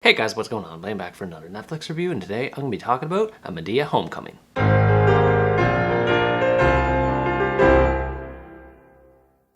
Hey guys, what's going on? I'm back for another Netflix review, and today I'm going to be talking about a Madea Homecoming.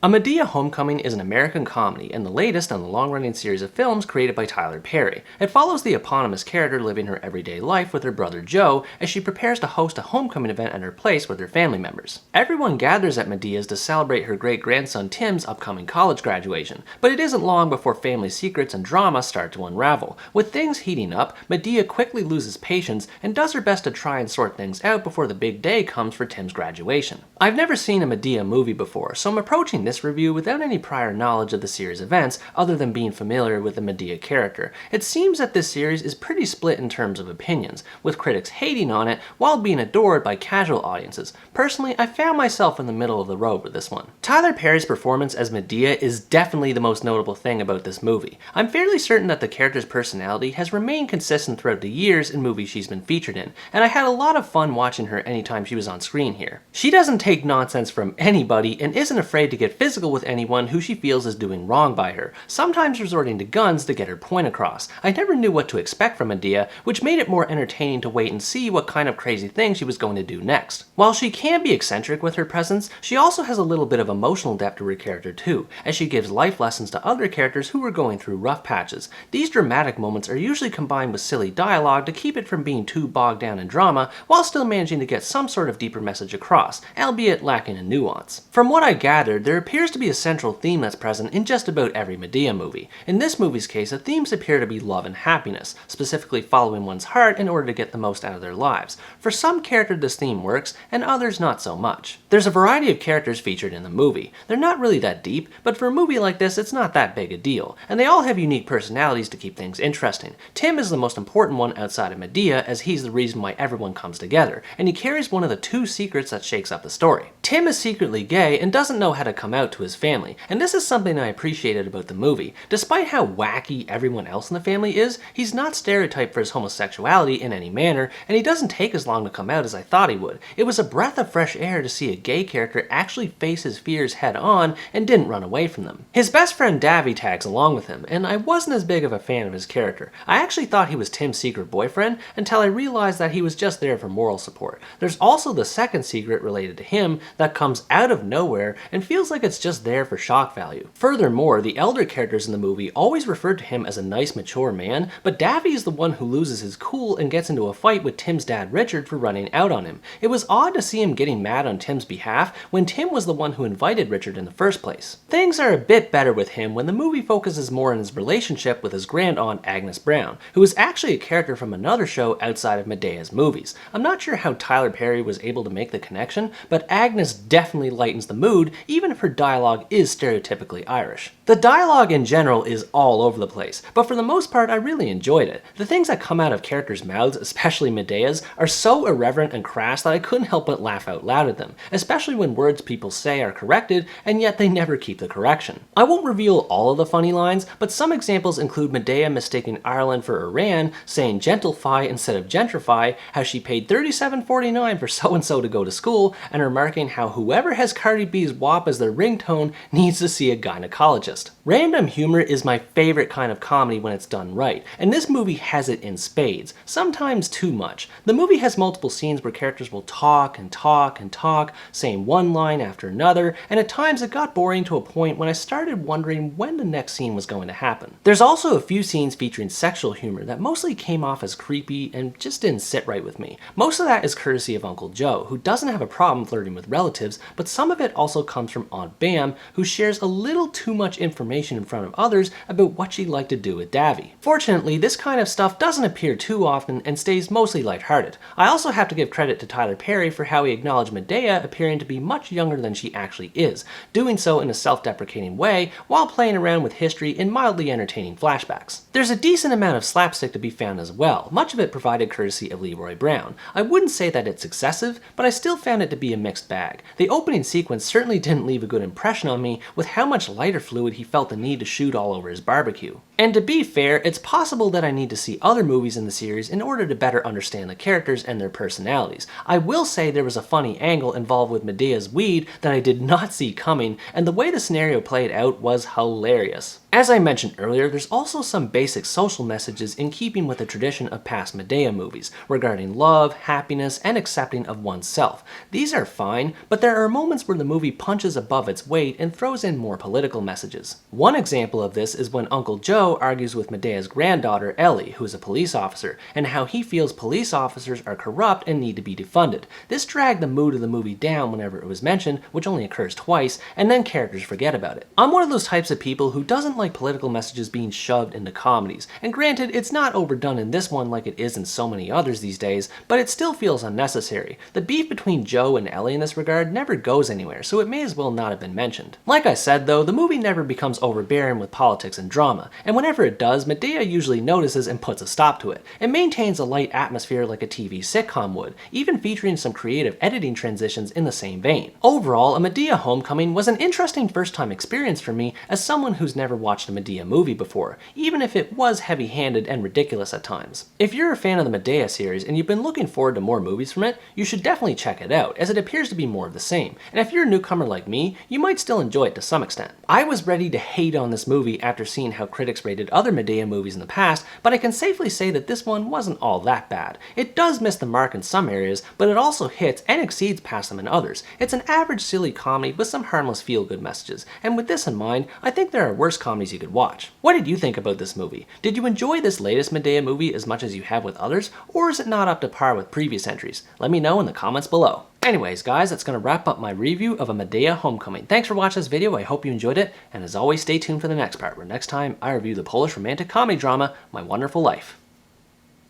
A Madea Homecoming is an American comedy and the latest on the long-running series of films created by Tyler Perry. It follows the eponymous character living her everyday life with her brother Joe as she prepares to host a homecoming event at her place with her family members. Everyone gathers at Madea's to celebrate her great-grandson Tim's upcoming college graduation, but it isn't long before family secrets and drama start to unravel. With things heating up, Madea quickly loses patience and does her best to try and sort things out before the big day comes for Tim's graduation. I've never seen a Madea movie before, so I'm approaching this review without any prior knowledge of the series' events other than being familiar with the Madea character. It seems that this series is pretty split in terms of opinions, with critics hating on it while being adored by casual audiences. Personally, I found myself in the middle of the road with this one. Tyler Perry's performance as Madea is definitely the most notable thing about this movie. I'm fairly certain that the character's personality has remained consistent throughout the years in movies she's been featured in, and I had a lot of fun watching her anytime she was on screen here. She doesn't take nonsense from anybody and isn't afraid to get physical with anyone who she feels is doing wrong by her, sometimes resorting to guns to get her point across. I never knew what to expect from Madea, which made it more entertaining to wait and see what kind of crazy thing she was going to do next. While she can be eccentric with her presence, she also has a little bit of emotional depth to her character too, as she gives life lessons to other characters who are going through rough patches. These dramatic moments are usually combined with silly dialogue to keep it from being too bogged down in drama, while still managing to get some sort of deeper message across, albeit lacking in nuance. From what I gathered, there appears to be a central theme that's present in just about every Madea movie. In this movie's case, the themes appear to be love and happiness, specifically following one's heart in order to get the most out of their lives. For some characters this theme works, and others not so much. There's a variety of characters featured in the movie. They're not really that deep, but for a movie like this it's not that big a deal, and they all have unique personalities to keep things interesting. Tim is the most important one outside of Madea, as he's the reason why everyone comes together, and he carries one of the two secrets that shakes up the story. Tim is secretly gay and doesn't know how to come out to his family, and this is something I appreciated about the movie. Despite how wacky everyone else in the family is, he's not stereotyped for his homosexuality in any manner, and he doesn't take as long to come out as I thought he would. It was a breath of fresh air to see a gay character actually face his fears head on and didn't run away from them. His best friend Daffy tags along with him, and I wasn't as big of a fan of his character. I actually thought he was Tim's secret boyfriend until I realized that he was just there for moral support. There's also the second secret related to him that comes out of nowhere and feels like it's just there for shock value. Furthermore, the elder characters in the movie always referred to him as a nice, mature man, but Daffy is the one who loses his cool and gets into a fight with Tim's dad Richard for running out on him. It was odd to see him getting mad on Tim's behalf when Tim was the one who invited Richard in the first place. Things are a bit better with him when the movie focuses more on his relationship with his grand-aunt Agnes Brown, who is actually a character from another show outside of Madea's movies. I'm not sure how Tyler Perry was able to make the connection, but Agnes definitely lightens the mood, even if her dialogue is stereotypically Irish. The dialogue in general is all over the place, but for the most part I really enjoyed it. The things that come out of characters' mouths, especially Madea's, are so irreverent and crass that I couldn't help but laugh out loud at them, especially when words people say are corrected and yet they never keep the correction. I won't reveal all of the funny lines, but some examples include Madea mistaking Ireland for Iran, saying gentlify instead of gentrify, how she paid $37.49 for so-and-so to go to school, and remarking how whoever has Cardi B's WAP as their ringtone needs to see a gynecologist. Random humor is my favorite kind of comedy when it's done right, and this movie has it in spades, sometimes too much. The movie has multiple scenes where characters will talk and talk and talk, saying one line after another, and at times it got boring to a point when I started wondering when the next scene was going to happen. There's also a few scenes featuring sexual humor that mostly came off as creepy and just didn't sit right with me. Most of that is courtesy of Uncle Joe, who doesn't have a problem flirting with relatives, but some of it also comes from Aunt Bam, who shares a little too much information in front of others about what she'd like to do with Daffy. Fortunately, this kind of stuff doesn't appear too often and stays mostly lighthearted. I also have to give credit to Tyler Perry for how he acknowledged Madea appearing to be much younger than she actually is, doing so in a self-deprecating way while playing around with history in mildly entertaining flashbacks. There's a decent amount of slapstick to be found as well, much of it provided courtesy of Leroy Brown. I wouldn't say that it's excessive, but I still found it to be a mixed bag. The opening sequence certainly didn't leave a good impression on me with how much lighter fluid he felt the need to shoot all over his barbecue. And to be fair, it's possible that I need to see other movies in the series in order to better understand the characters and their personalities. I will say there was a funny angle involved with Medea's weed that I did not see coming, and the way the scenario played out was hilarious. As I mentioned earlier, there's also some basic social messages in keeping with the tradition of past Madea movies, regarding love, happiness, and accepting of oneself. These are fine, but there are moments where the movie punches above its weight and throws in more political messages. One example of this is when Uncle Joe argues with Medea's granddaughter Ellie, who is a police officer, and how he feels police officers are corrupt and need to be defunded. This dragged the mood of the movie down whenever it was mentioned, which only occurs twice, and then characters forget about it. I'm one of those types of people who doesn't like political messages being shoved into comedies, and granted, it's not overdone in this one like it is in so many others these days, but it still feels unnecessary. The beef between Joe and Ellie in this regard never goes anywhere, so it may as well not have been mentioned. Like I said though, the movie never becomes overbearing with politics and drama, and whenever it does, Madea usually notices and puts a stop to it. It maintains a light atmosphere like a TV sitcom would, even featuring some creative editing transitions in the same vein. Overall, A Madea Homecoming was an interesting first-time experience for me as someone who's never watched a Madea movie before, even if it was heavy-handed and ridiculous at times. If you're a fan of the Madea series and you've been looking forward to more movies from it, you should definitely check it out, as it appears to be more of the same, and if you're a newcomer like me, you might still enjoy it to some extent. I was ready to hate on this movie after seeing how critics rated other Madea movies in the past, but I can safely say that this one wasn't all that bad. It does miss the mark in some areas, but it also hits and exceeds past them in others. It's an average silly comedy with some harmless feel-good messages, and with this in mind, I think there are worse comedies you could watch. What did you think about this movie? Did you enjoy this latest Madea movie as much as you have with others, or is it not up to par with previous entries? Let me know in the comments below. Anyways guys, that's going to wrap up my review of A Madea Homecoming. Thanks for watching this video, I hope you enjoyed it, and as always stay tuned for the next part, where next time I review the Polish romantic comedy drama, My Wonderful Life.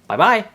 Bye bye!